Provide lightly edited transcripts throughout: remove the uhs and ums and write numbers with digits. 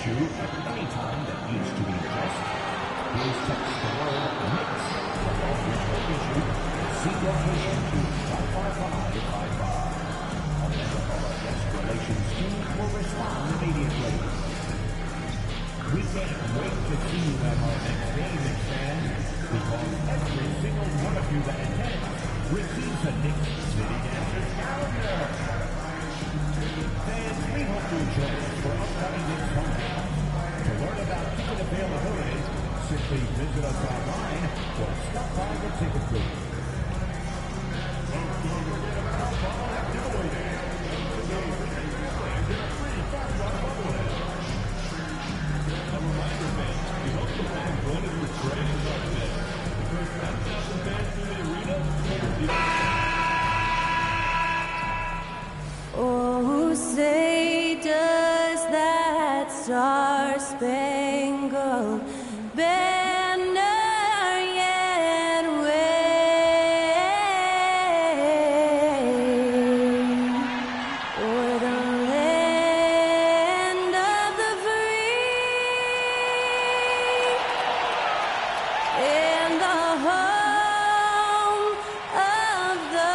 issue at any time that needs to be addressed, please text the word Knicks from all original issue C location to 55555. A member of our guest relations team will respond immediately. We can't wait to see you at our next game, Knicks fans, because every single one of you that attends receives a Knicks City Dancers calendar. Fans, we hope you join us for upcoming Knicks home games. To learn about ticket availability, simply visit us online or stop by the ticket booth. Don't forget about our ball giveaway day. A reminder, fans, we hope to have one of your trainers on today. The first 5,000 fans through the arena. Oh, say does that star-spangled banner yet wave o'er the land of the free and the home of the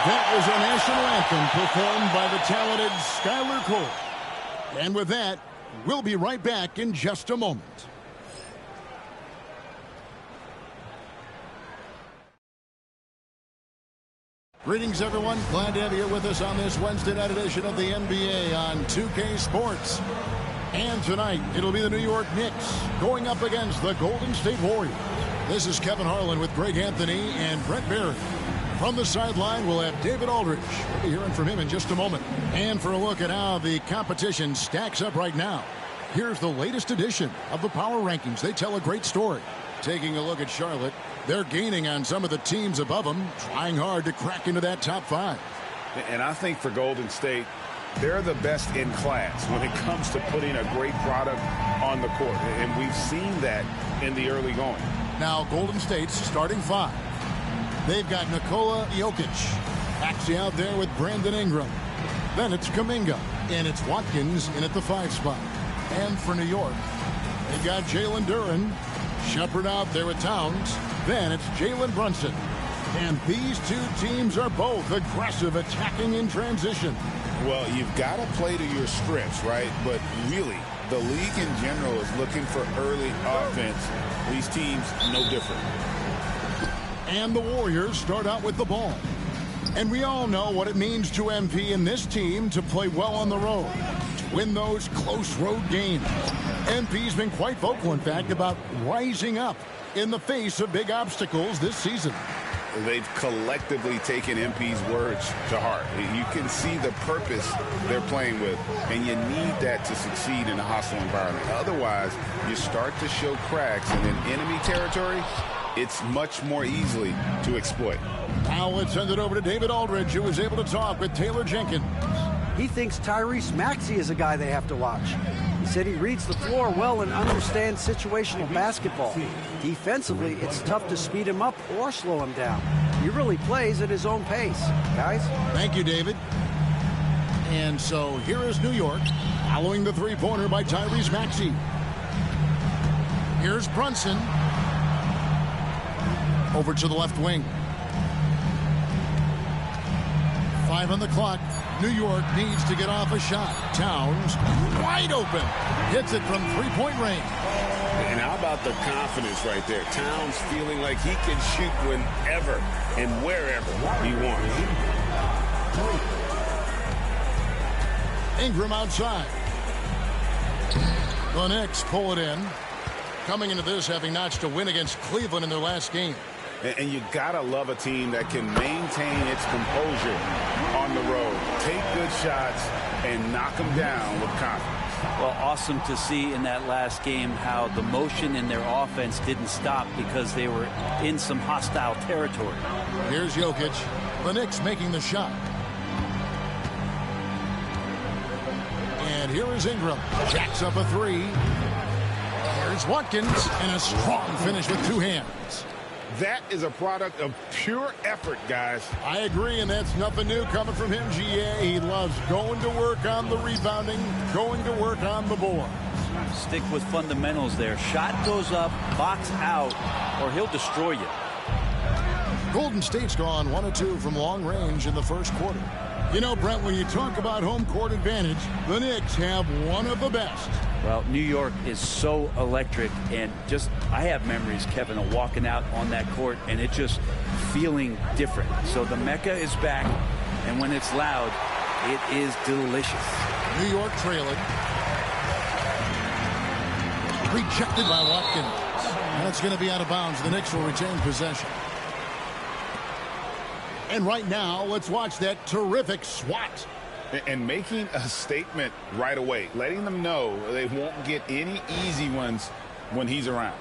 That was a national anthem performed by the talented Skylar Cole. And with that, we'll be right back in just a moment. Greetings, everyone. Glad to have you with us on this Wednesday night edition of the NBA on 2K Sports. And tonight, it'll be the New York Knicks going up against the Golden State Warriors. This is Kevin Harlan with Greg Anthony and Brett Barry. From the sideline, we'll have David Aldridge. We'll be hearing from him in just a moment. And for a look at how the competition stacks up right now, here's the latest edition of the Power Rankings. They tell a great story. Taking a look at Charlotte, they're gaining on some of the teams above them, trying hard to crack into that top 5. And I think for Golden State, they're the best in class when it comes to putting a great product on the court. And we've seen that in the early going. Now, Golden State's starting 5. They've got Nikola Jokic actually out there with Brandon Ingram. Then it's Kuminga, and it's Watkins in at the 5 spot. And for New York, they've got Jalen Duren, Shepherd out there with Towns. Then it's Jalen Brunson. And these two teams are both aggressive, attacking in transition. Well, you've got to play to your strengths, right? But really, the league in general is looking for early offense. These teams, no different. And the Warriors start out with the ball. And we all know what it means to MP and this team to play well on the road, to win those close road games. MP's been quite vocal, in fact, about rising up in the face of big obstacles this season. They've collectively taken MP's words to heart. You can see the purpose they're playing with, and you need that to succeed in a hostile environment. Otherwise, you start to show cracks, and in enemy territory, it's much more easily to exploit. Now let's send it over to David Aldridge, who was able to talk with Taylor Jenkins. He thinks Tyrese Maxey is a guy they have to watch. He said he reads the floor well and understands situational basketball. Defensively, it's tough to speed him up or slow him down. He really plays at his own pace. Guys? Thank you, David. And so here is New York, following the three-pointer by Tyrese Maxey. Here's Brunson. Over to the left wing. 5 on the clock. New York needs to get off a shot. Towns, wide open. Hits it from three-point range. And how about the confidence right there? Towns feeling like he can shoot whenever and wherever he wants. Ingram outside. The Knicks pull it in. Coming into this, having notched a win against Cleveland in their last game. And you gotta love a team that can maintain its composure on the road. Take good shots and knock them down with confidence. Well, awesome to see in that last game how the motion in their offense didn't stop because they were in some hostile territory. Here's Jokic. The Knicks making the shot. And here is Ingram. Jacks up a 3. Here's Watkins, and a strong finish with 2 hands. That is a product of pure effort, guys. I agree, and that's nothing new coming from him, GA. He loves going to work on the rebounding, going to work on the board. Stick with fundamentals there. Shot goes up, box out, or he'll destroy you. Golden State's gone 1 of 2 from long range in the first quarter. You know, Brent, when you talk about home court advantage, the Knicks have one of the best. Well, New York is so electric, and just I have memories, Kevin, of walking out on that court and it just feeling different. So the Mecca is back, and when it's loud, it is delicious. New York trailing. Rejected by Watkins. That's going to be out of bounds. The Knicks will retain possession. And right now, let's watch that terrific swat. And making a statement right away, letting them know they won't get any easy ones when he's around.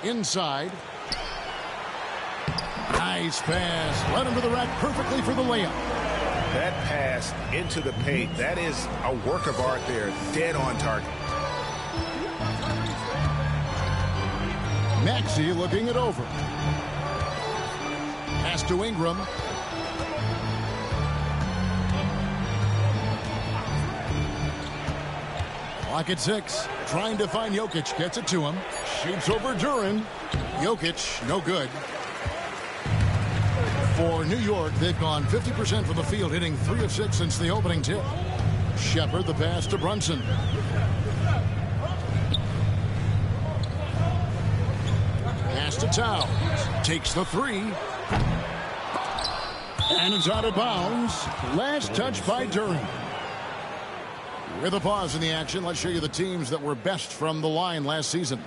Inside. Nice pass. Led him to the rack perfectly for the layup. That pass into the paint, that is a work of art there. Dead on target. Maxey looking it over. Pass to Ingram. Clock at 6. Trying to find Jokic. Gets it to him. Shoots over Duran. Jokic, no good. For New York, they've gone 50% from the field, hitting 3 of 6 since the opening tip. Shepard, the pass to Brunson. Pass to Towns. Takes the 3. And it's out of bounds. Last touch by Duran. With a pause in the action, let's show you the teams that were best from the line last season.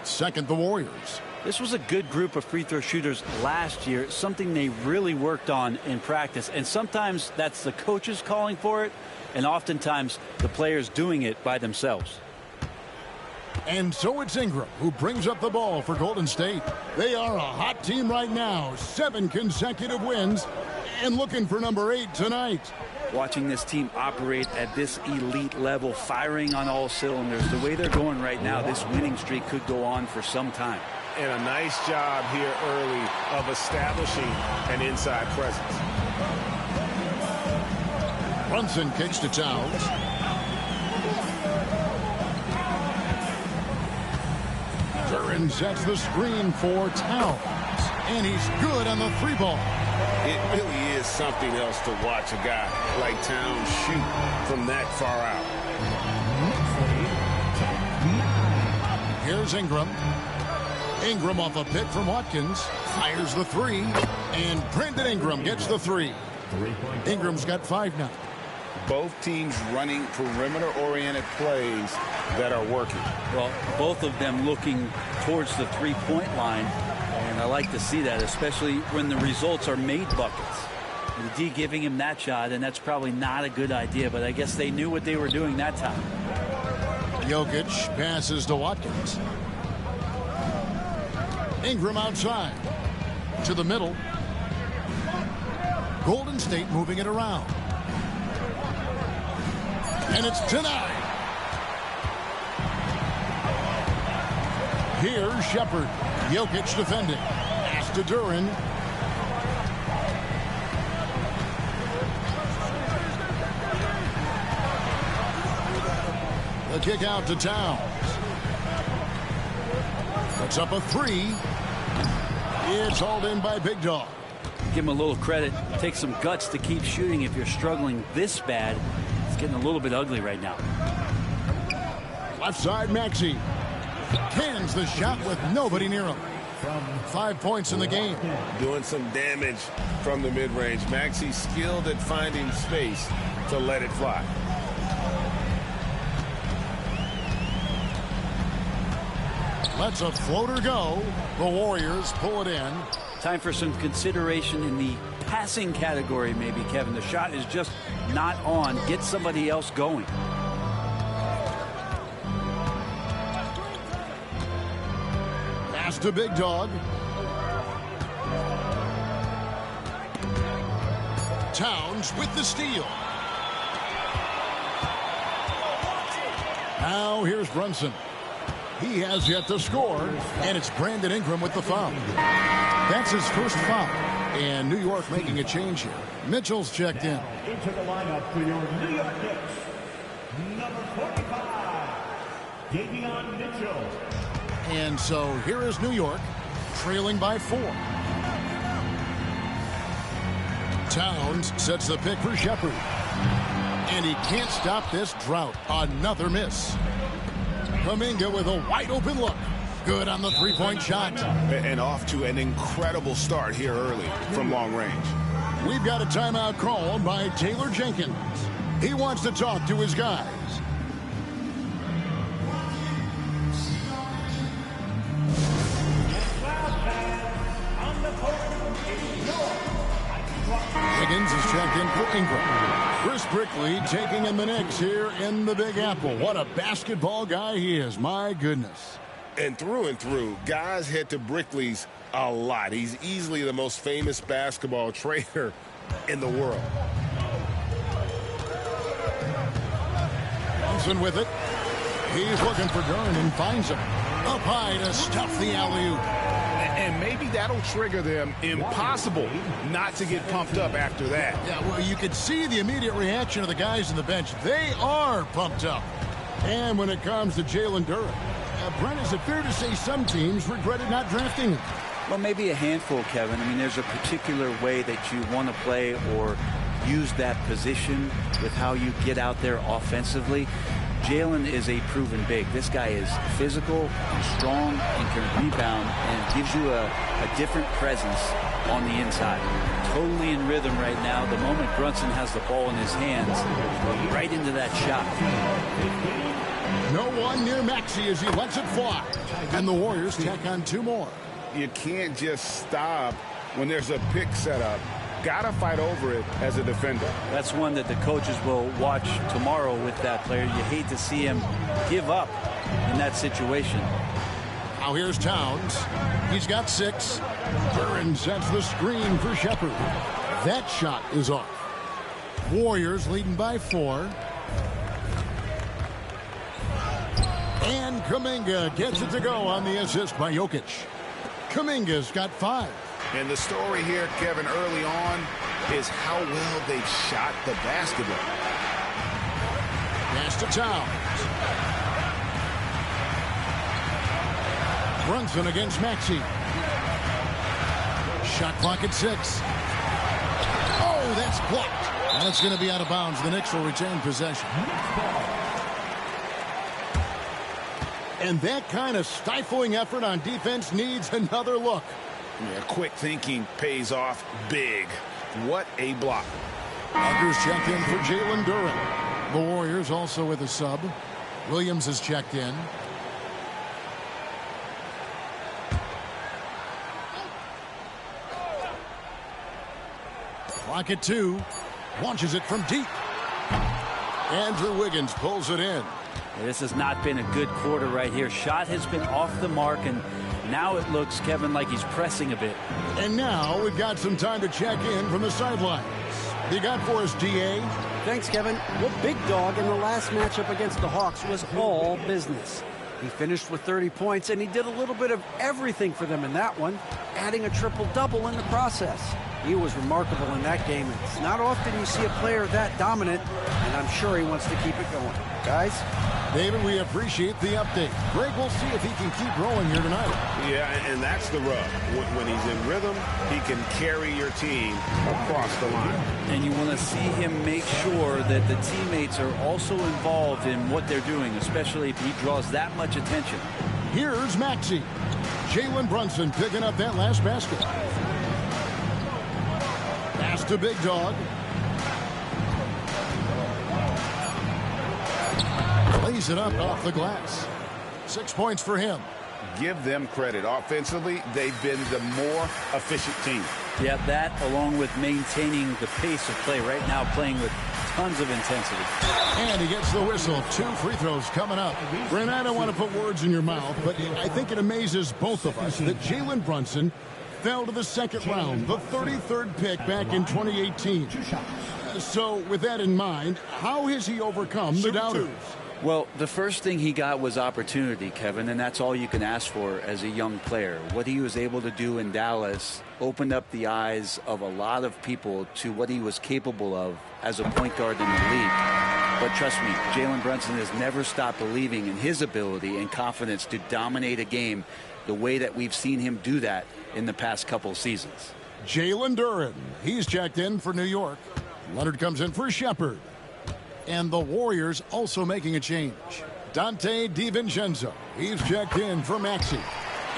Second, the Warriors. This was a good group of free throw shooters last year, something they really worked on in practice. And sometimes that's the coaches calling for it, and oftentimes the players doing it by themselves. And so it's Ingram who brings up the ball for Golden State. They are a hot team right now. 7 consecutive wins and looking for number 8 tonight. Watching this team operate at this elite level, firing on all cylinders, the way they're going right now, this winning streak could go on for some time. And a nice job here early of establishing an inside presence. Brunson kicks to Towns. Duran sets the screen for Towns. And he's good on the 3 ball. It really is something else to watch a guy like Towns shoot from that far out. Here's Ingram. Ingram off a pick from Watkins. Fires the 3. And Brandon Ingram gets the 3. Ingram's got 5 now. Both teams running perimeter-oriented plays that are working. Well, both of them looking towards the three-point line. And I like to see that, especially when the results are made buckets. The D giving him that shot, and that's probably not a good idea, but I guess they knew what they were doing that time. Jokic passes to Watkins. Ingram outside. To the middle. Golden State moving it around. And it's denied. Here's Shepard. Jokic defending. Pass to Duran. The kick out to Towns. Puts up a 3. It's hauled in by Big Dog. Give him a little credit. Take some guts to keep shooting if you're struggling this bad. It's getting a little bit ugly right now. Left side, Maxey. Cans the shot with nobody near him. 5 points in the game. Doing some damage from the mid-range. Maxey skilled at finding space to let it fly. Lets a floater go. The Warriors pull it in. Time for some consideration in the passing category, maybe, Kevin. The shot is just not on. Get somebody else going. Pass to Big Dog. Towns with the steal. Now here's Brunson. He has yet to score, and it's Brandon Ingram with the foul. That's his first foul, and New York making a change here. Mitchell's checked in. Into the lineup for your New York Knicks, number 45, Davion Mitchell. And so here is New York, trailing by 4. Towns sets the pick for Shepherd. And he can't stop this drought. Another miss. Kuminga with a wide open look. Good on the three-point shot. And off to an incredible start here early from long range. We've got a timeout called by Taylor Jenkins. He wants to talk to his guys. Higgins is checked in for Ingram. Chris Brickley taking in the Knicks here in the Big Apple. What a basketball guy he is. My goodness. And through, guys head to Brickley's a lot. He's easily the most famous basketball trader in the world. Thompson with it. He's looking for Durant and finds him. Up high to stuff the alley-oop. And maybe that'll trigger them. Impossible not to get pumped up after that. Yeah, well, you could see the immediate reaction of the guys on the bench. They are pumped up. And when it comes to Jalen Durant, Brent, is it fair to say some teams regretted not drafting him? Well, maybe a handful, Kevin. I mean, there's a particular way that you want to play or use that position with how you get out there offensively. Jalen is a proven big. This guy is physical and strong and can rebound and gives you a different presence on the inside. Totally in rhythm right now. The moment Brunson has the ball in his hands, right into that shot. No one near Maxey as he lets it fly. And the Warriors tack on 2 more. You can't just stop when there's a pick set up. Gotta fight over it as a defender. That's one that the coaches will watch tomorrow with that player. You hate to see him give up in that situation. Now here's Towns. He's got 6. Duran sets the screen for Shepherd. That shot is off. Warriors leading by 4. And Kuminga gets it to go on the assist by Jokic. Kuminga's got 5. And the story here, Kevin, early on is how well they've shot the basketball. Pass to Towns. Brunson against Maxey. Shot clock at 6. Oh, that's blocked. And it's going to be out of bounds. The Knicks will retain possession. And that kind of stifling effort on defense needs another look. Yeah, quick thinking pays off big. What a block. Others checked in for Jalen Durant. The Warriors also with a sub. Williams is checked in. Clock at 2. Launches it from deep. Andrew Wiggins pulls it in. This has not been a good quarter right here. Shot has been off the mark, and now it looks, Kevin, like he's pressing a bit. And now we've got some time to check in from the sidelines. You got for us, D.A.? Thanks, Kevin. Well, Big Dog in the last matchup against the Hawks was all business. He finished with 30 points, and he did a little bit of everything for them in that one, adding a triple-double in the process. He was remarkable in that game. It's not often you see a player that dominant, and I'm sure he wants to keep it going. Guys? David, we appreciate the update. Greg, we'll see if he can keep rolling here tonight. Yeah, and that's the rub. When he's in rhythm, he can carry your team across the line. And you want to see him make sure that the teammates are also involved in what they're doing, especially if he draws that much attention. Here's Maxey. Jalen Brunson picking up that last basket. Pass to Big Dog. Lays it up off the glass. 6 points for him. Give them credit. Offensively, they've been the more efficient team. Yeah, that along with maintaining the pace of play right now, playing with tons of intensity. And he gets the whistle. 2 free throws coming up. Brent, I don't want to put words in your mouth, but I think it amazes both of us that Jalen Brunson fell to the second round, the 33rd pick back in 2018. So with that in mind, how has he overcome the doubters? Well, the first thing he got was opportunity, Kevin, and that's all you can ask for as a young player. What he was able to do in Dallas opened up the eyes of a lot of people to what he was capable of as a point guard in the league. But trust me, Jalen Brunson has never stopped believing in his ability and confidence to dominate a game the way that we've seen him do that in the past couple seasons. Jalen Duren, he's checked in for New York. Leonard comes in for Shepard. And the Warriors also making a change. Dante DiVincenzo, he's checked in for Maxey.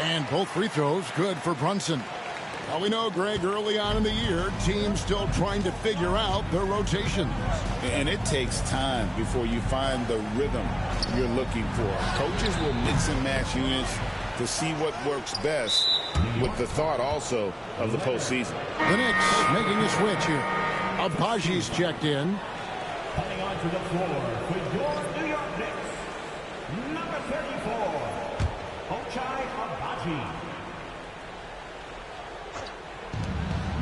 And both free throws good for Brunson. Now we know, Greg, early on in the year, teams still trying to figure out their rotations. And it takes time before you find the rhythm you're looking for. Coaches will mix and match units to see what works best, with the thought also of the postseason. The Knicks making a switch here. Abaji's checked in. Coming onto the floor for your New York Knicks, number 34, Ochai Agbaji.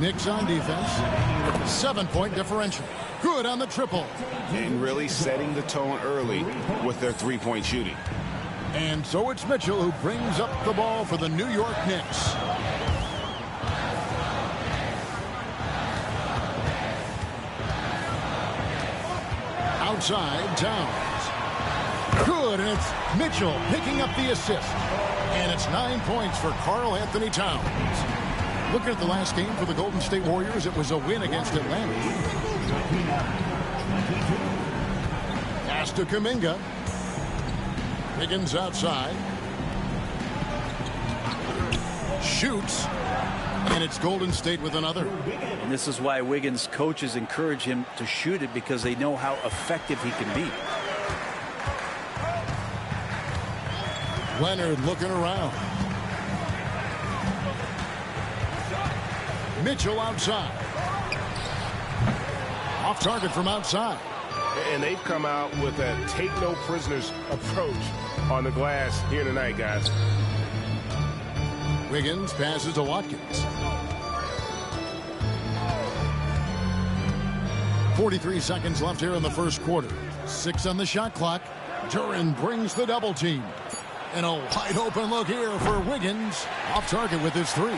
Knicks on defense. 7-point differential. Good on the triple. And really setting the tone early with their three-point shooting. And so it's Mitchell who brings up the ball for the New York Knicks. Outside, Towns. Good, and it's Mitchell picking up the assist. And it's 9 points for Karl Anthony Towns. Looking at the last game for the Golden State Warriors, it was a win against Atlanta. Pass to Kuminga. Higgins outside. Shoots. And it's Golden State with another. And this is why Wiggins' coaches encourage him to shoot it, because they know how effective he can be. Leonard looking around. Mitchell outside. Off target from outside. And they've come out with a take-no-prisoners approach on the glass here tonight, guys. Wiggins passes to Watkins. 43 seconds left here in the first quarter. 6 on the shot clock. Duren brings the double team. And a wide open look here for Wiggins. Off target with his 3.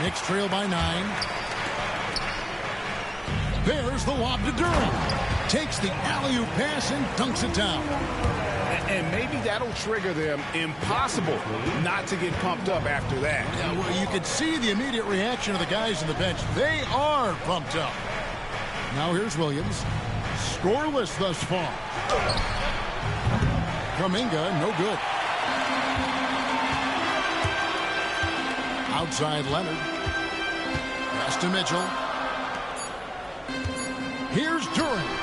Knicks trail by 9. There's the lob to Duren. Takes the alley-oop pass and dunks it down. And maybe that'll trigger them. Impossible not to get pumped up after that. Yeah, well, you could see the immediate reaction of the guys on the bench. They are pumped up. Now here's Williams. Scoreless thus far. Kuminga, no good. Outside Leonard. Pass to Mitchell. Here's Duren.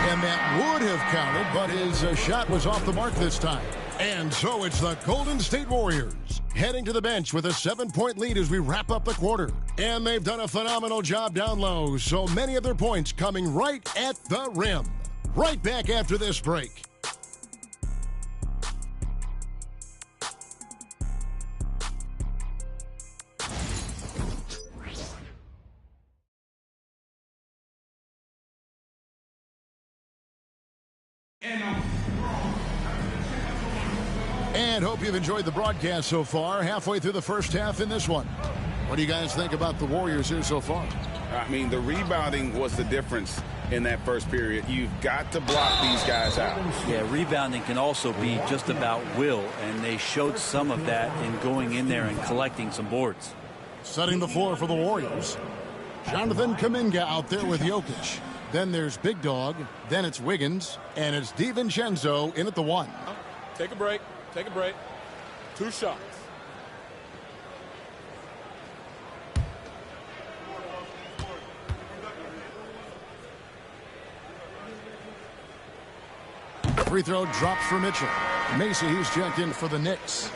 And that would have counted, but his shot was off the mark this time. And so it's the Golden State Warriors heading to the bench with a 7-point lead as we wrap up the quarter. And they've done a phenomenal job down low, so many of their points coming right at the rim. Right back after this break. And hope you've enjoyed the broadcast so far. Halfway through the first half in this one. What do you guys think about the Warriors here so far? I mean, the rebounding was the difference in that first period. You've got to block these guys out. Yeah, rebounding can also be just about will, and they showed some of that in going in there and collecting some boards. Setting the floor for the Warriors. Jonathan Kuminga out there with Jokic. Then there's Big Dog. Then it's Wiggins. And it's DiVincenzo in at the 1. Take a break. Take a break. 2 shots. Free throw drops for Mitchell. Macy, he's checked in for the Knicks.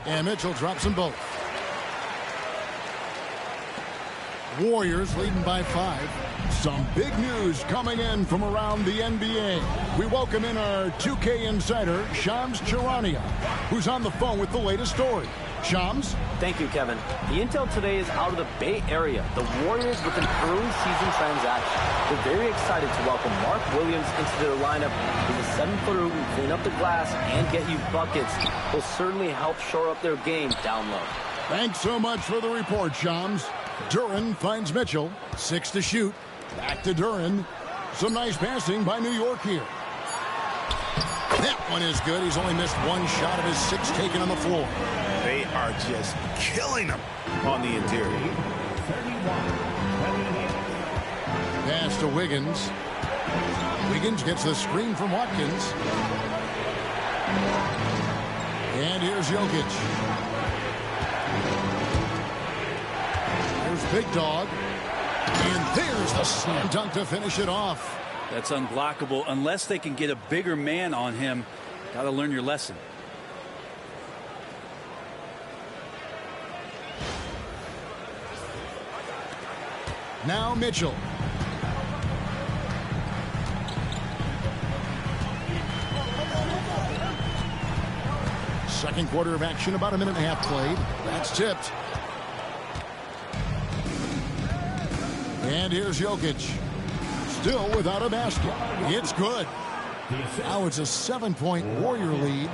And Mitchell drops them both. Warriors leading by 5. Some big news coming in from around the NBA. We welcome in our 2K insider, Shams Charania, who's on the phone with the latest story. Shams? Thank you, Kevin. The intel today is out of the Bay Area. The Warriors with an early season transaction. They're very excited to welcome Mark Williams into their lineup. He's a 7-footer who can clean up the glass and get you buckets. He'll certainly help shore up their game down low. Thanks so much for the report, Shams. Duren finds Mitchell. 6 to shoot. Back to Duren. Some nice passing by New York here. That one is good. He's only missed 1 shot of his 6 taken on the floor. They are just killing him on the interior. Pass to Wiggins. Wiggins gets the screen from Watkins. And here's Jokic. There's Big Dog. And there's the slam dunk to finish it off. That's unblockable unless they can get a bigger man on him. Got to learn your lesson. Now Mitchell. Second quarter of action, about a minute and a half played. That's tipped. And here's Jokic. Still without a basket. It's good. Now it's a 7-point Warrior lead.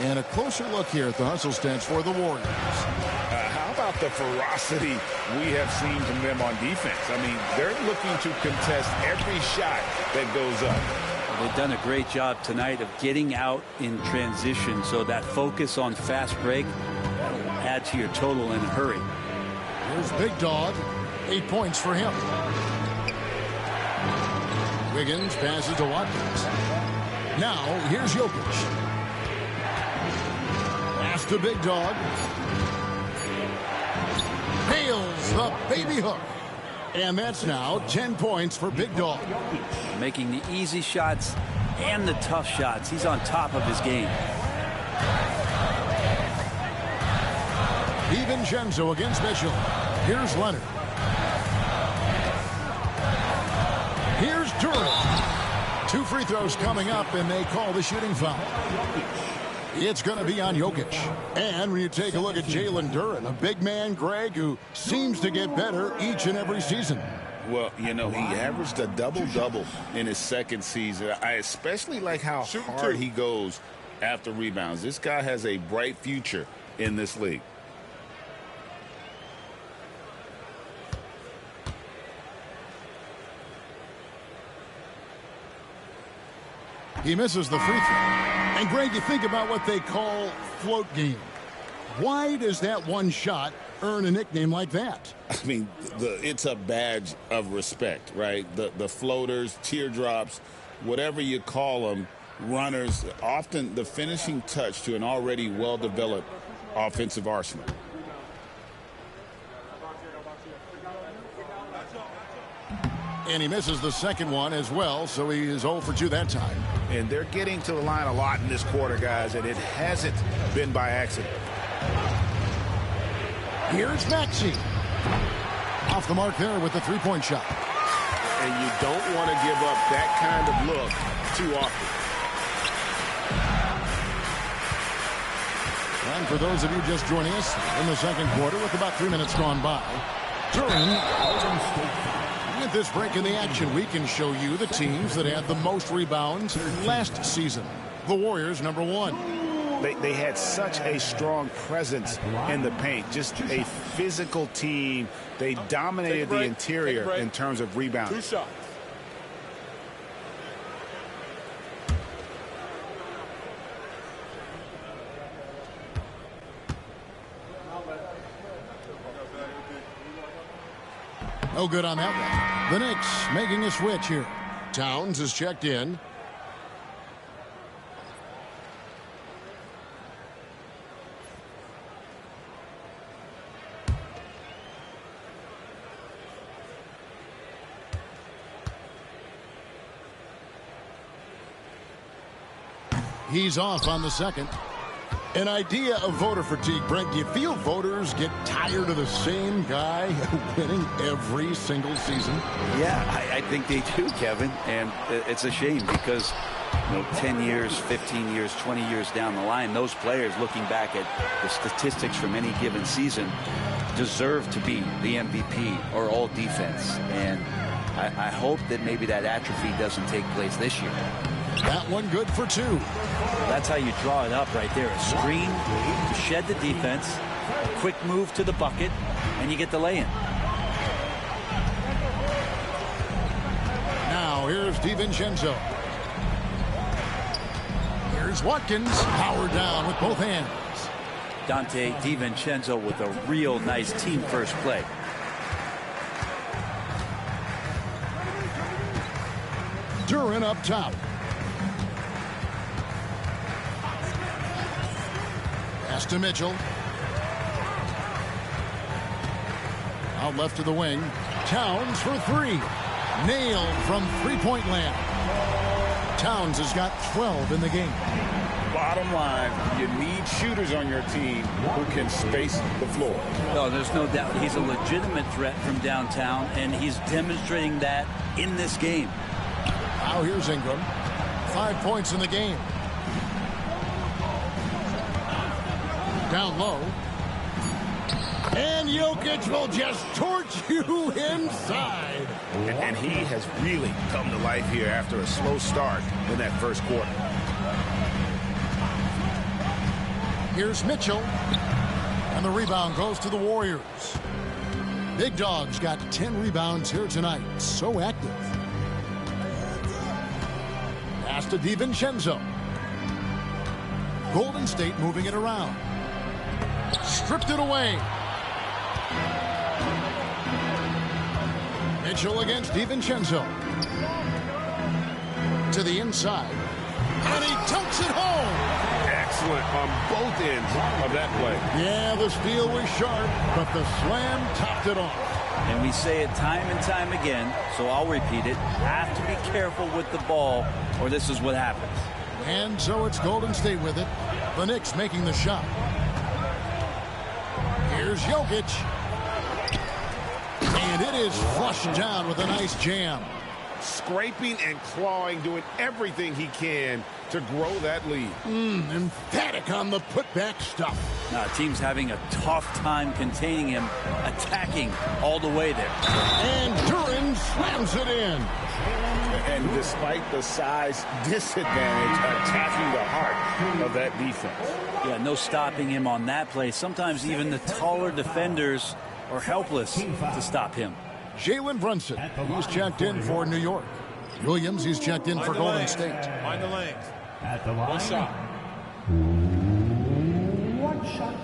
And a closer look here at the hustle stats for the Warriors. How about the ferocity we have seen from them on defense? I mean, they're looking to contest every shot that goes up. They've done a great job tonight of getting out in transition, so that focus on fast break will add to your total in a hurry. Here's Big Dog. 8 points for him. Wiggins passes to Watkins. Now here's Jokic. Pass to Big Dog. Nails the baby hook. And that's now 10 points for Big Dog. Making the easy shots and the tough shots. He's on top of his game. DiVincenzo against Mitchell. Here's Leonard. Here's Duren. 2 free throws coming up, and they call the shooting foul. It's going to be on Jokic. And when you take a look at Jalen Duren, a big man, Greg, who seems to get better each and every season. Well, you know, he averaged a double-double in his second season. I especially like how hard he goes after rebounds. This guy has a bright future in this league. He misses the free throw. And, Greg, you think about what they call float game. Why does that one shot earn a nickname like that? I mean, it's a badge of respect, right? The floaters, teardrops, whatever you call them, runners, often the finishing touch to an already well-developed offensive arsenal. And he misses the second one as well, so he is 0 for 2 that time. And they're getting to the line a lot in this quarter, guys, and it hasn't been by accident. Here's Maxey. Off the mark there with the three-point shot. And you don't want to give up that kind of look too often. And for those of you just joining us in the second quarter with about 3 minutes gone by, with this break in the action, we can show you the teams that had the most rebounds last season. The Warriors, number 1. They had such a strong presence in the paint, just a physical team. They dominated the interior in terms of rebounding. 2 shots. No good on that one. The Knicks making a switch here. Towns is checked in. He's off on the second. An idea of voter fatigue, Brent. Do you feel voters get tired of the same guy winning every single season? Yeah, I think they do, Kevin. And it's a shame because, 10 years, 15 years, 20 years down the line, those players looking back at the statistics from any given season deserve to be the MVP or all defense. And I hope that maybe that atrophy doesn't take place this year. That one good for 2. That's how you draw it up right there. A screen to shed the defense, a quick move to the bucket, and you get the lay-in. Now here's DiVincenzo. Here's Watkins, powered down with both hands. Dante DiVincenzo with a real nice team first play. Duren up top. Pass to Mitchell. Out left to the wing. Towns for 3. Nailed from three-point land. Towns has got 12 in the game. Bottom line, you need shooters on your team who can space the floor. No, there's no doubt he's a legitimate threat from downtown, and he's demonstrating that in this game. Now here's Ingram. 5 points in the game. Down low. And Jokic will just torch you inside. And he has really come to life here after a slow start in that first quarter. Here's Mitchell. And the rebound goes to the Warriors. Big Dog's got 10 rebounds here tonight. So active. Pass to DiVincenzo. Golden State moving it around. Stripped it away. Mitchell against DiVincenzo. To the inside. And he dunks it home. Excellent on both ends of that play. Yeah, the steal was sharp, but the slam topped it off. And we say it time and time again, so I'll repeat it. Have to be careful with the ball, or this is what happens. And so it's Golden State with it. The Knicks making the shot. Here's Jokic. And it is flushed down with a nice jam. Scraping and clawing, doing everything he can to grow that lead. Emphatic on the putback stuff. Now, team's having a tough time containing him, attacking all the way there. And Duren slams it in. And despite the size disadvantage, attacking the heart of that defense. Yeah, no stopping him on that play. Sometimes even the taller defenders are helpless to stop him. Jalen Brunson, he's checked in for New York. Williams, he's checked in for Golden State. Mind the lanes. At the line. One shot. One shot.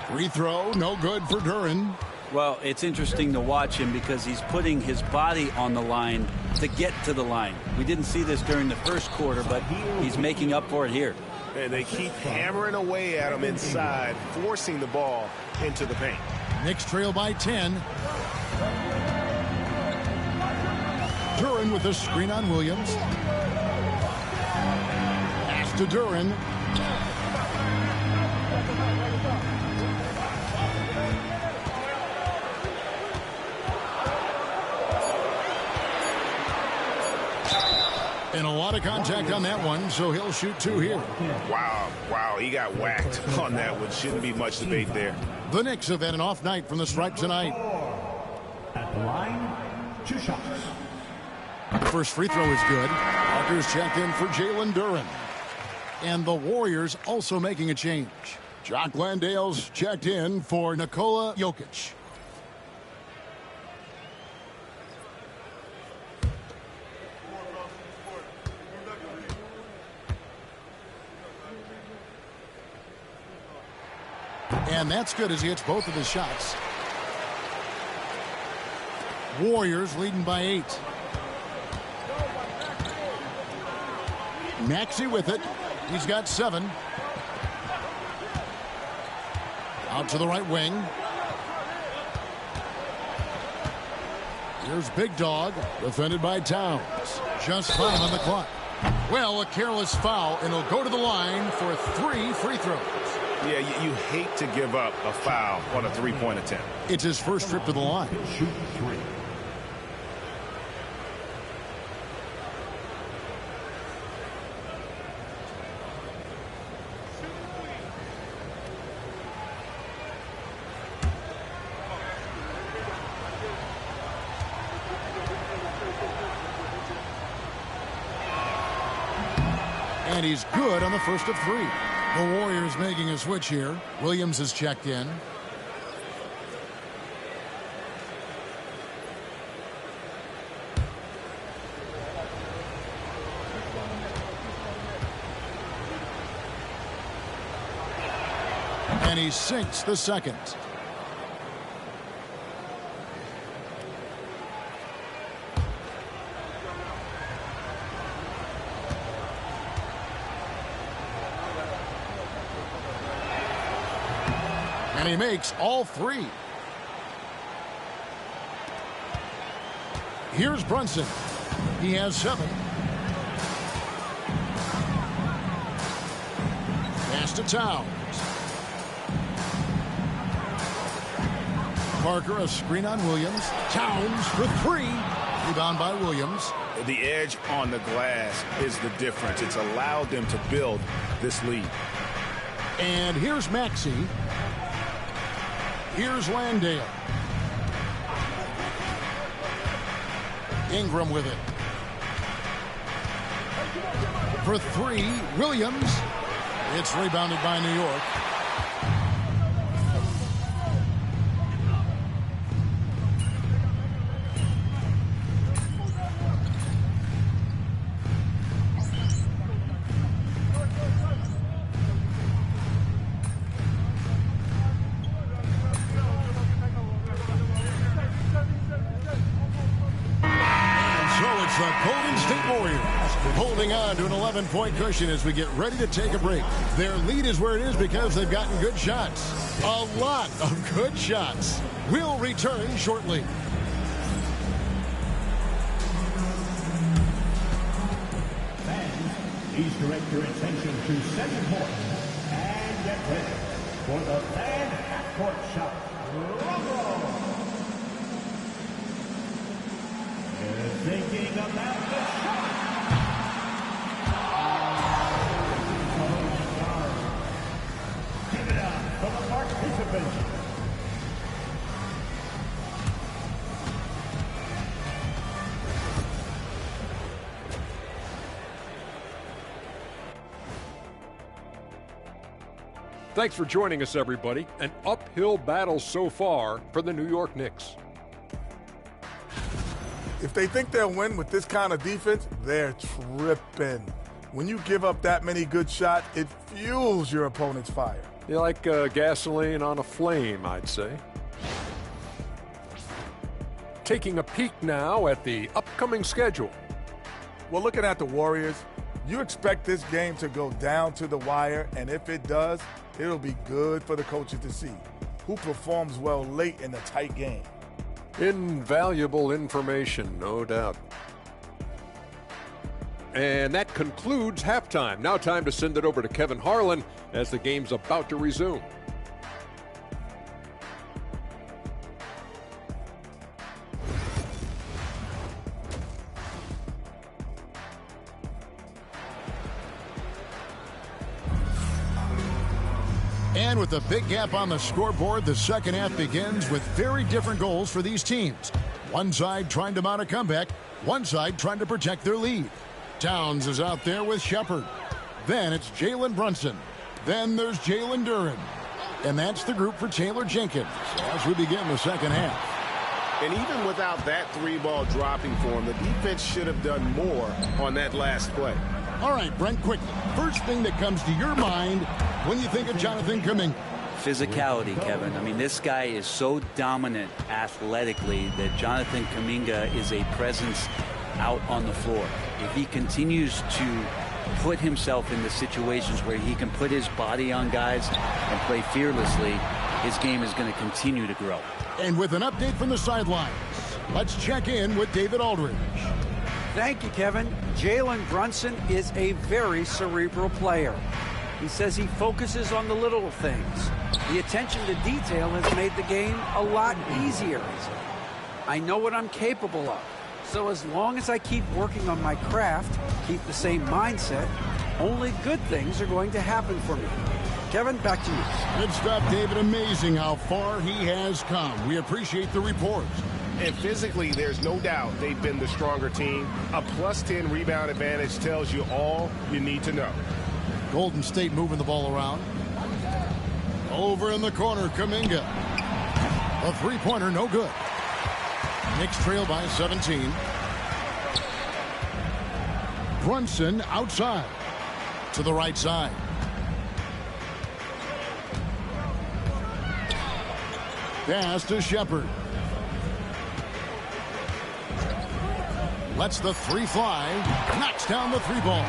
Free throw, no good for Duren. Well, it's interesting to watch him because he's putting his body on the line to get to the line. We didn't see this during the first quarter, but he's making up for it here. And they keep hammering away at him inside, forcing the ball into the paint. Knicks trail by 10. Duren with a screen on Williams. Pass to Duren. And a lot of contact on that one, so he'll shoot 2 here. Wow, he got whacked on that one. Shouldn't be much debate there. The Knicks have had an off night from the stripe tonight. At the line, 2 shots. The first free throw is good. Parker's checked in for Jalen Duren. And the Warriors also making a change. Jock Landale's checked in for Nikola Jokic. And that's good as he hits both of his shots. Warriors leading by 8. Maxey with it. He's got 7. Out to the right wing. Here's Big Dog, defended by Towns. Just 5 on the clock. Well, a careless foul, and he'll go to the line for 3 free throws. Yeah, you hate to give up a foul on a three-point attempt. It's his first trip to the line. Shoot 3. And he's good on the first of 3. The Warriors making a switch here. Williams is checked in. And he sinks the second. And he makes all 3. Here's Brunson. He has 7. Pass to Towns. Parker, a screen on Williams. Towns for 3. Rebound by Williams. The edge on the glass is the difference. It's allowed them to build this lead. And here's Maxey. Here's Landale. Ingram with it. For 3, Williams. It's rebounded by New York. The Golden State Warriors holding on to an 11-point cushion as we get ready to take a break. Their lead is where it is because they've gotten good shots. A lot of good shots. We'll return shortly. Fans, please direct your attention to 7 points and get ready for the fan half-court shot. Thinking about the shot. Give it up for the participants. Thanks for joining us, everybody. An uphill battle so far for the New York Knicks. If they think they'll win with this kind of defense, they're tripping. When you give up that many good shots, it fuels your opponent's fire. You like gasoline on a flame, I'd say. Taking a peek now at the upcoming schedule. Well, looking at the Warriors, you expect this game to go down to the wire, and if it does, it'll be good for the coaches to see who performs well late in a tight game. Invaluable information, no doubt. And that concludes halftime. Now time to send it over to Kevin Harlan as the game's about to resume. And with a big gap on the scoreboard, the second half begins with very different goals for these teams. One side trying to mount a comeback, one side trying to protect their lead. Towns is out there with Shepard. Then it's Jalen Brunson. Then there's Jalen Duren. And that's the group for Taylor Jenkins as we begin the second half. And even without that 3-ball dropping for him, the defense should have done more on that last play. All right, Brent, quickly. First thing that comes to your mind when you think of Jonathan Kuminga. Physicality, Kevin. I mean, this guy is so dominant athletically that Jonathan Kuminga is a presence out on the floor. If he continues to put himself in the situations where he can put his body on guys and play fearlessly, his game is going to continue to grow. And with an update from the sidelines, Let's check in with David Aldridge. Thank you, Kevin. Jalen Brunson is a very cerebral player. He says he focuses on the little things. The attention to detail has made the game a lot easier. I know what I'm capable of. So as long as I keep working on my craft, keep the same mindset, only good things are going to happen for me. Kevin, back to you. Good stuff, David. Amazing how far he has come. We appreciate the reports. And physically, there's no doubt they've been the stronger team. A +10 rebound advantage tells you all you need to know. Golden State moving the ball around. Over in the corner, Kuminga. A three-pointer, no good. Knicks trail by 17. Brunson outside to the right side. Pass to Shepard. Lets the three fly. Knocks down the three ball.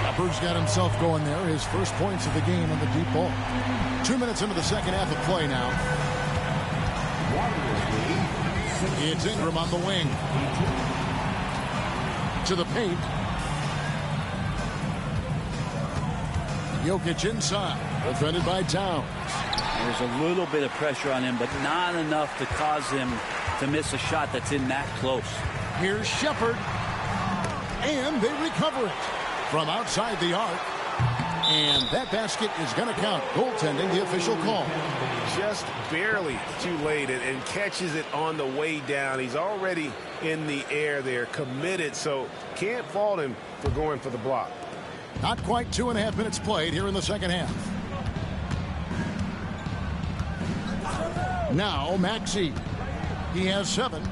Shepard's got himself going there. His first points of the game on the deep ball. 2 minutes into the second half of play now. It's Ingram on the wing. To the paint. Jokic inside. Defended by Towns. There's a little bit of pressure on him, but not enough to cause him to miss a shot that's in that close. Here's Shepard. And they recover it from outside the arc. And that basket is going to count. Goaltending, the official call. Just barely too late and catches it on the way down. He's already in the air there, committed, so can't fault him for going for the block. Not quite 2.5 minutes played here in the second half. Now Maxey. He has 7.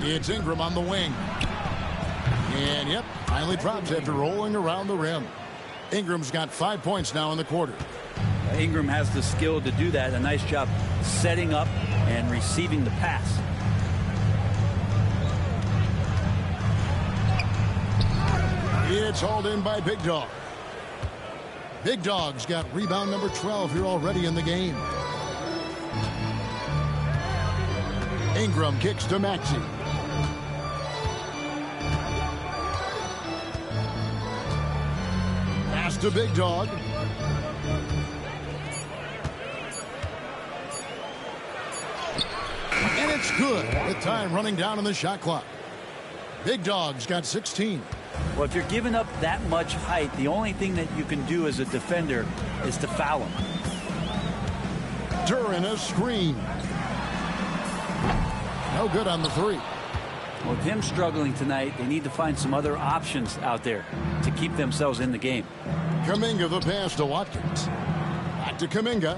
It's Ingram on the wing. And yep, finally drops after rolling around the rim. Ingram's got 5 points now in the quarter. Ingram has the skill to do that. A nice job setting up and receiving the pass. It's hauled in by Big Dog. Big Dog's got rebound number 12 here already in the game. Ingram kicks to Maxey. Pass to Big Dog. And it's good with time running down on the shot clock. Big Dog's got 16. Well, if you're giving up that much height, the only thing that you can do as a defender is to foul him. Duran a screen. No good on the three. With him struggling tonight, they need to find some other options out there to keep themselves in the game. Kuminga the pass to Watkins. Back to Kuminga.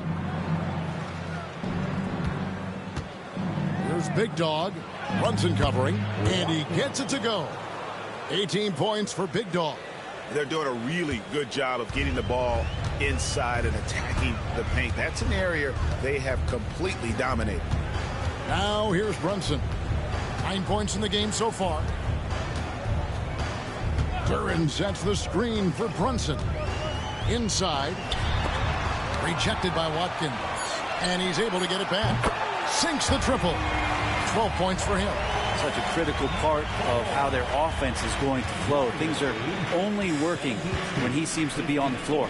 Here's Big Dog. Brunson covering. And he gets it to go. 18 points for Big Dog. They're doing a really good job of getting the ball inside and attacking the paint. That's an area they have completely dominated. Now here's Brunson. 9 points in the game so far. Duran sets the screen for Brunson. Inside. Rejected by Watkins. And he's able to get it back. Sinks the triple. 12 points for him. Such a critical part of how their offense is going to flow. Things are only working when he seems to be on the floor.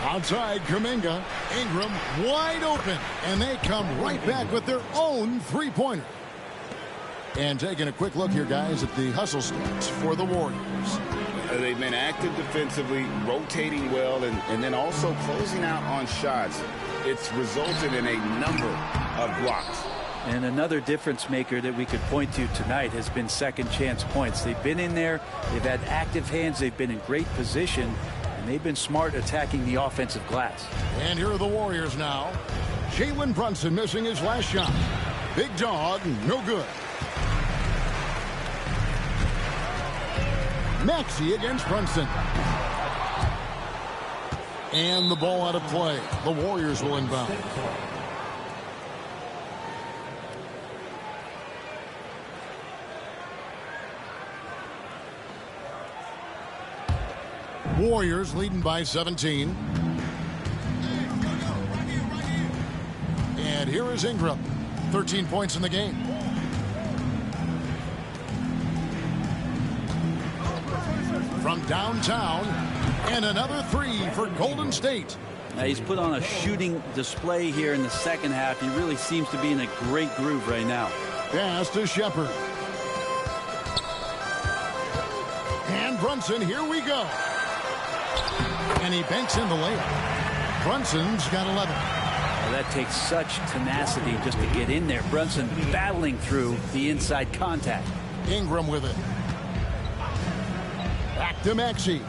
Outside Kuminga. Ingram wide open. And they come right back with their own three-pointer. And taking a quick look here, guys, at the hustle stats for the Warriors. They've been active defensively, rotating well, and then also closing out on shots. It's resulted in a number of blocks. And another difference maker that we could point to tonight has been second chance points. They've been in there. They've had active hands. They've been in great position. And they've been smart attacking the offensive glass. And here are the Warriors now. Jalen Brunson missing his last shot. Big Dog, no good. Maxey against Brunson. And the ball out of play. The Warriors will inbound. Warriors leading by 17. Here is Ingram. 13 points in the game. From downtown, and another three for Golden State. Now he's put on a shooting display here in the second half. He really seems to be in a great groove right now. Pass to Shepard. And Brunson, here we go. And he banks in the layup. Brunson's got 11. Well, that takes such tenacity just to get in there. Brunson battling through the inside contact. Ingram with it. Back to Maxey.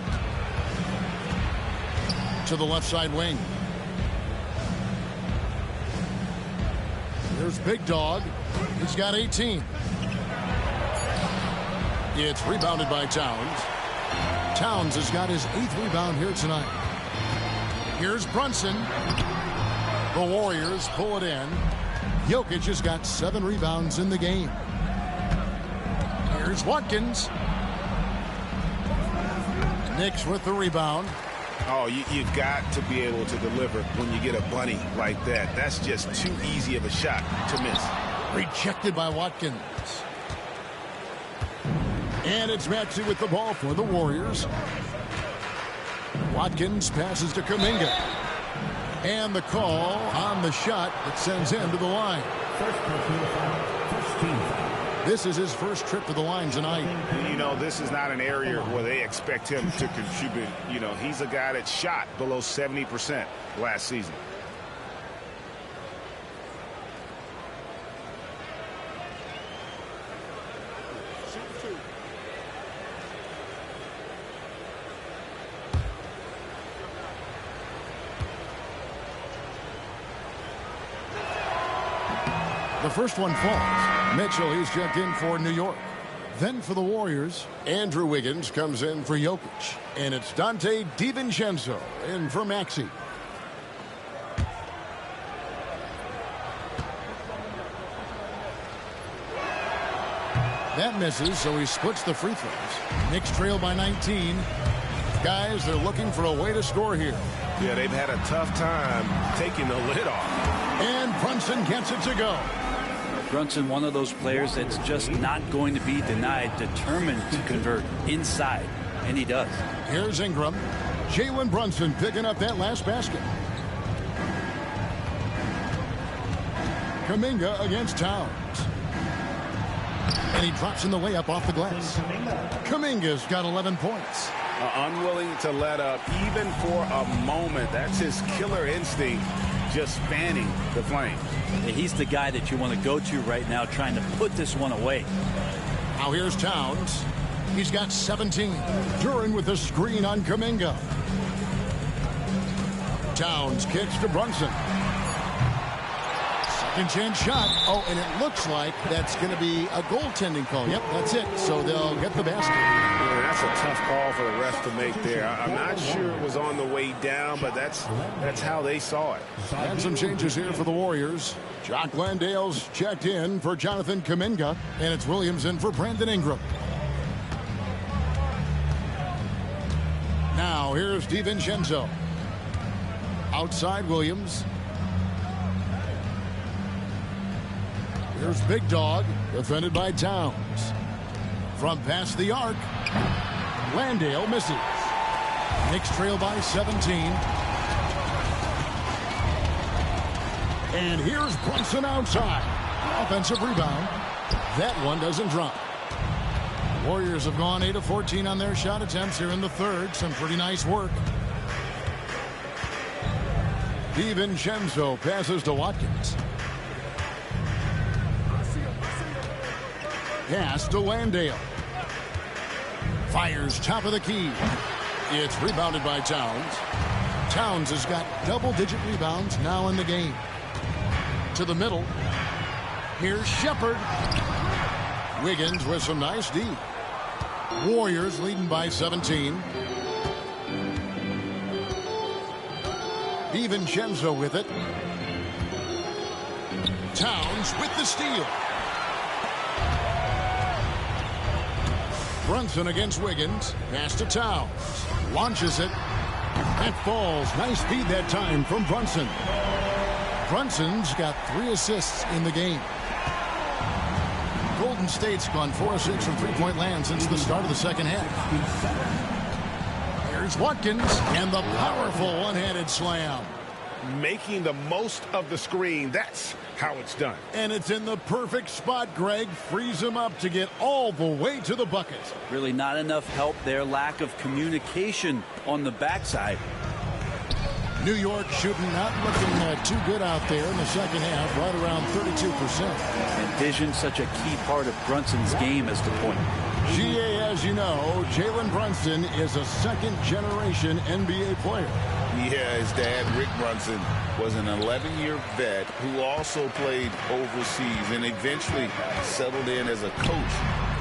To the left side wing. Here's Big Dog. He's got 18. It's rebounded by Towns. Towns has got his 8th rebound here tonight. Here's Brunson. The Warriors pull it in. Jokic has got 7 rebounds in the game. Here's Watkins. Knicks with the rebound. Oh, you've got to be able to deliver when you get a bunny like that. That's just too easy of a shot to miss. Rejected by Watkins. And it's Maxey with the ball for the Warriors. Watkins passes to Kuminga. And the call on the shot that sends him to the line. This is his first trip to the line tonight. You know, this is not an area where they expect him to contribute. You know, he's a guy that shot below 70% last season. The first one falls. Mitchell, he's checked in for New York. Then for the Warriors, Andrew Wiggins comes in for Jokic. And it's Dante DiVincenzo in for Maxey. That misses, so he splits the free throws. Knicks trail by 19. Guys, they're looking for a way to score here. Yeah, they've had a tough time taking the lid off. And Brunson gets it to go. Brunson, one of those players that's just not going to be denied, determined to convert inside, and he does. Here's Ingram. Jalen Brunson picking up that last basket. Kuminga against Towns. And he drops in the layup off the glass. Kuminga's got 11 points. Unwilling to let up even for a moment. That's his killer instinct, just fanning the flames. Yeah, he's the guy that you want to go to right now, trying to put this one away. Now here's Towns. He's got 17. Duran with a screen on Kuminga. Towns kicks to Brunson. Second chance shot. Oh, and it looks like that's going to be a goaltending call. Yep, that's it. So they'll get the basket. Yeah, that's a tough call for the refs to make there. I'm not sure it was on the way down, but that's how they saw it. And some changes here for the Warriors. Jock Landale's checked in for Jonathan Kuminga, and it's Williams in for Brandon Ingram. Now here's DiVincenzo. Outside Williams. Here's Big Dog, defended by Towns. From past the arc, Landale misses. Knicks trail by 17. And here's Brunson outside. Offensive rebound. That one doesn't drop. Warriors have gone 8 of 14 on their shot attempts here in the third. Some pretty nice work. DiVincenzo passes to Watkins. Pass to Landale. Fires top of the key. It's rebounded by Towns. Towns has got double-digit rebounds now in the game. To the middle. Here's Shepard. Wiggins with some nice D. Warriors leading by 17. DiVincenzo with it. Towns with the steal. Brunson against Wiggins. Pass to Towns. Launches it. That falls. Nice feed that time from Brunson. Brunson's got 3 assists in the game. Golden State's gone 4-6 from three-point land since the start of the second half. Here's Watkins and the powerful one-handed slam. Making the most of the screen. That's how it's done. And it's in the perfect spot, Greg. Frees him up to get all the way to the bucket. Really not enough help there. Lack of communication on the backside. New York shooting not looking too good out there in the second half, right around 32%. And vision such a key part of Brunson's game as the point. GA, as you know, Jalen Brunson is a second-generation NBA player. Yeah, his dad, Rick Brunson, was an 11-year vet who also played overseas and eventually settled in as a coach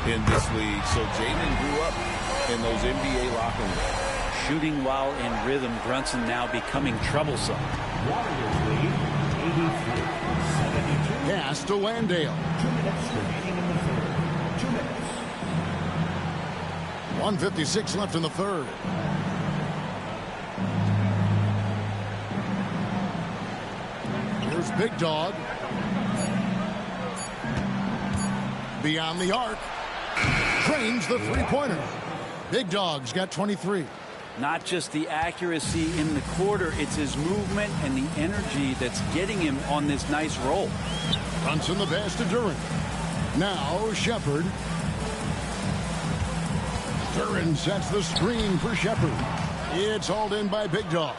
in this league. So Jalen grew up in those NBA locker rooms. Shooting while in rhythm, Brunson now becoming troublesome. Warriors lead 83-72. Pass to Landale. 2 minutes remaining in the third. 2 minutes. 1:56 left in the third. Here's Big Dog. Beyond the arc. Trains the three-pointer. Big Dog's got 23. Not just the accuracy in the quarter, it's his movement and the energy that's getting him on this nice roll. Brunson the pass to Duren. Now Shepard. Duren sets the screen for Shepard. It's hauled in by Big Dog.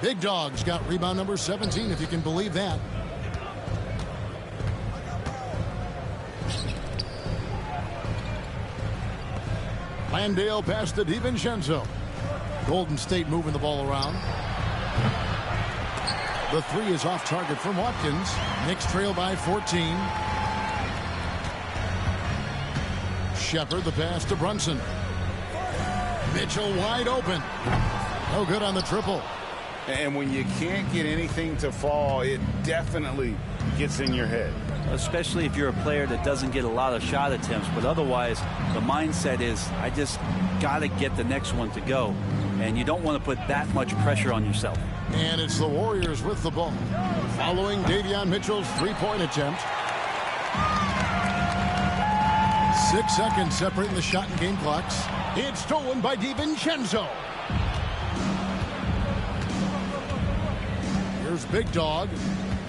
Big Dog's got rebound number 17, if you can believe that. Landale pass to DiVincenzo. Golden State moving the ball around. The 3 is off target from Watkins. Knicks trail by 14. Shepard the pass to Brunson. Mitchell wide open. No good on the triple. And when you can't get anything to fall, it definitely gets in your head. Especially if you're a player that doesn't get a lot of shot attempts, but otherwise the mindset is I just got to get the next one to go, and you don't want to put that much pressure on yourself. And it's the Warriors with the ball following Davion Mitchell's three-point attempt. 6 seconds separating the shot and game clocks. It's stolen by DiVincenzo. Here's Big Dog.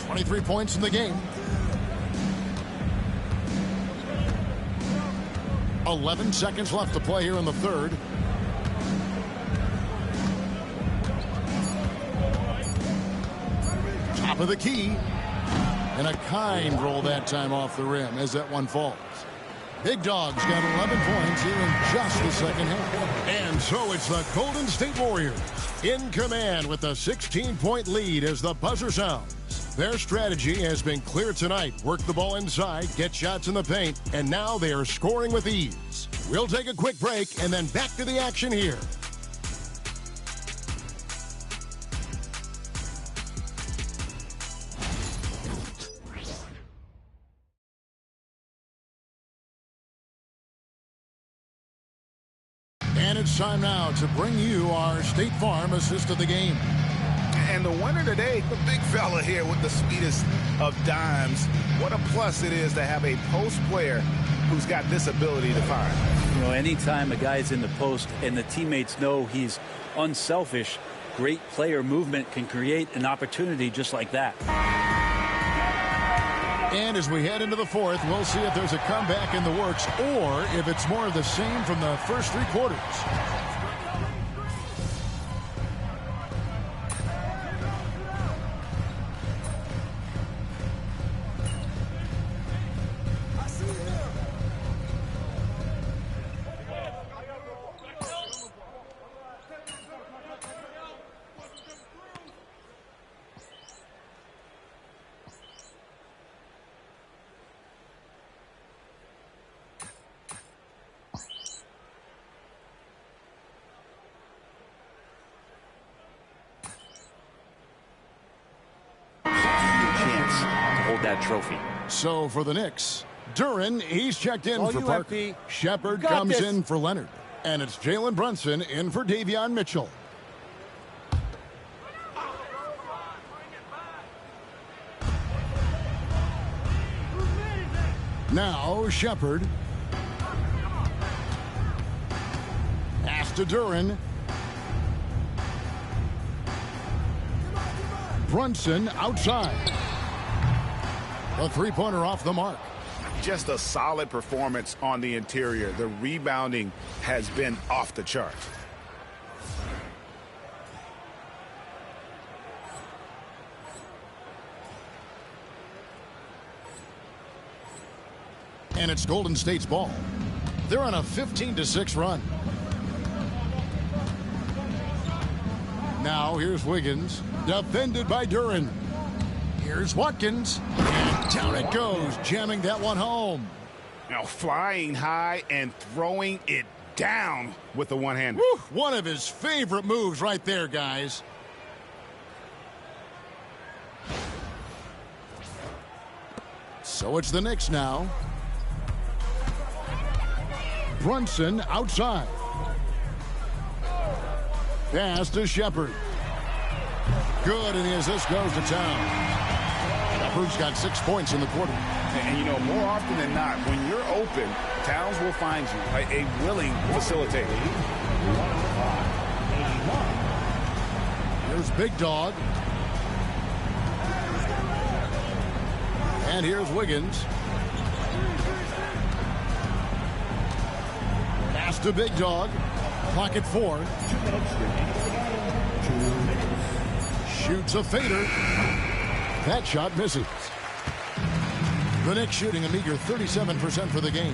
23 points in the game. 11 seconds left to play here in the third. Top of the key. And a kind roll that time off the rim as that one falls. Big Dog's got 11 points here in just the second half. And so it's the Golden State Warriors in command with a 16-point lead as the buzzer sounds. Their strategy has been clear tonight. Work the ball inside, get shots in the paint, and now they are scoring with ease. We'll take a quick break and then back to the action here. And it's time now to bring you our State Farm assist of the game. And the winner today, the big fella here with the sweetest of dimes. What a plus it is to have a post player who's got this ability to find. You know, anytime a guy's in the post and the teammates know he's unselfish, great player movement can create an opportunity just like that. And as we head into the fourth, we'll see if there's a comeback in the works or if it's more of the same from the first 3 quarters. That trophy. So for the Knicks, Duren, he's checked in All for you, Parker. MP. Shepard Got comes this. in for Leonard. And it's Jalen Brunson in for Davion Mitchell. Now Shepard. Pass to Duran. Brunson outside. A three-pointer off the mark. Just a solid performance on the interior. The rebounding has been off the charts. And it's Golden State's ball. They're on a 15-6 run. Now here's Wiggins, defended by Duran. Here's Watkins, and down it goes, jamming that one home. Now flying high and throwing it down with the one-hander. One of his favorite moves right there, guys. So it's the Knicks now. Brunson outside. Pass to Shepard. Good, and the assist goes to town. Shepard's got 6 points in the quarter. And you know, more often than not, when you're open, Towns will find you a willing facilitator. Here's Big Dog. And here's Wiggins. Pass to Big Dog. Clock at 4. 2 minutes remaining in the game. 2 minutes. Shoots a fader. That shot misses. The Knicks shooting a meager 37% for the game.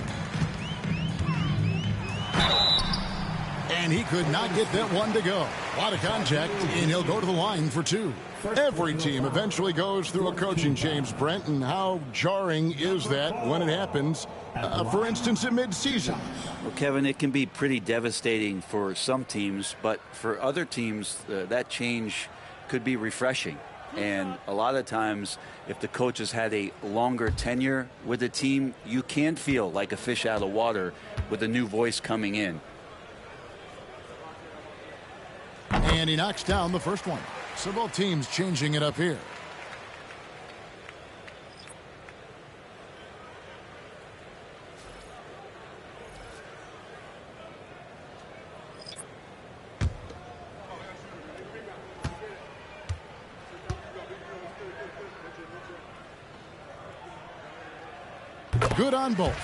And he could not get that one to go. A lot of contact, and he'll go to the line for 2. Every team eventually goes through a coaching change, Brent, and how jarring is that when it happens, for instance, in midseason? Well, Kevin, it can be pretty devastating for some teams, but for other teams, that change could be refreshing. And a lot of times, if the coach has had a longer tenure with the team, you can feel like a fish out of water with a new voice coming in. And he knocks down the first one. So both teams changing it up here. Good on both.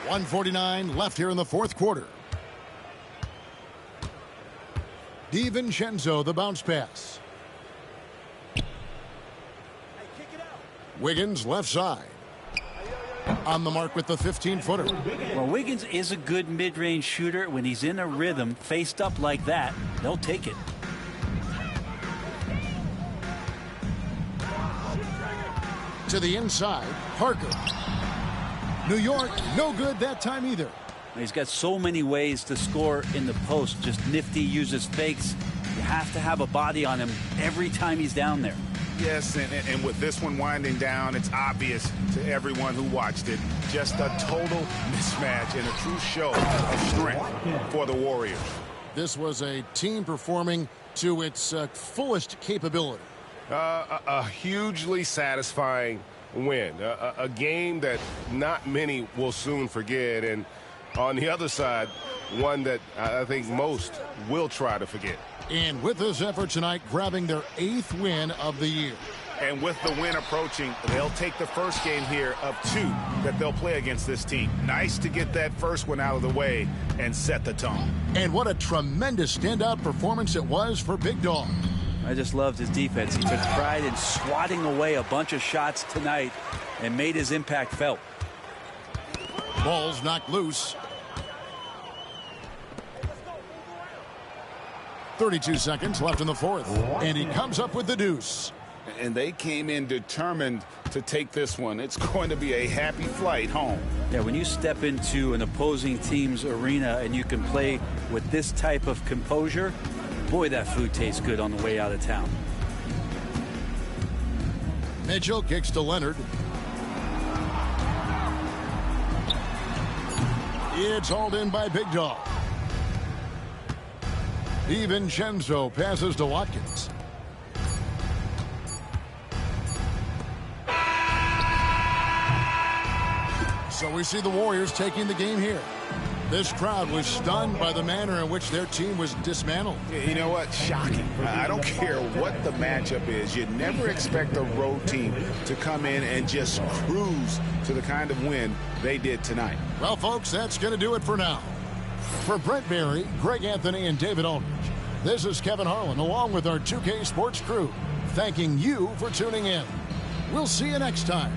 1:49 left here in the fourth quarter. DiVincenzo, the bounce pass. Wiggins left side. On the mark with the 15-footer. Well, Wiggins is a good mid-range shooter. When he's in a rhythm, faced up like that, they'll take it. To the inside, Parker. New York, no good that time either. He's got so many ways to score in the post. Just nifty, uses fakes. You have to have a body on him every time he's down there. Yes, and with this one winding down, it's obvious to everyone who watched it. Just a total mismatch and a true show of strength for the Warriors. This was a team performing to its fullest capability. A hugely satisfying win. A game that not many will soon forget. And on the other side, one that I think most will try to forget. And with this effort tonight, grabbing their 8th win of the year. And with the win approaching, they'll take the first game here of 2 that they'll play against this team. Nice to get that first one out of the way and set the tone. And what a tremendous standout performance it was for Big Dog. I just loved his defense. He took pride in swatting away a bunch of shots tonight and made his impact felt. Ball's knocked loose. 32 seconds left in the fourth. And he comes up with the deuce. And they came in determined to take this one. It's going to be a happy flight home. Yeah, when you step into an opposing team's arena and you can play with this type of composure, boy, that food tastes good on the way out of town. Mitchell kicks to Leonard. It's hauled in by Big Dog. DiVincenzo passes to Watkins. So we see the Warriors taking the game here. This crowd was stunned by the manner in which their team was dismantled. You know what? Shocking. I don't care what the matchup is. You never expect a road team to come in and just cruise to the kind of win they did tonight. Well, folks, that's going to do it for now. For Brent Barry, Greg Anthony, and David Aldridge, this is Kevin Harlan along with our 2K Sports crew, thanking you for tuning in. We'll see you next time.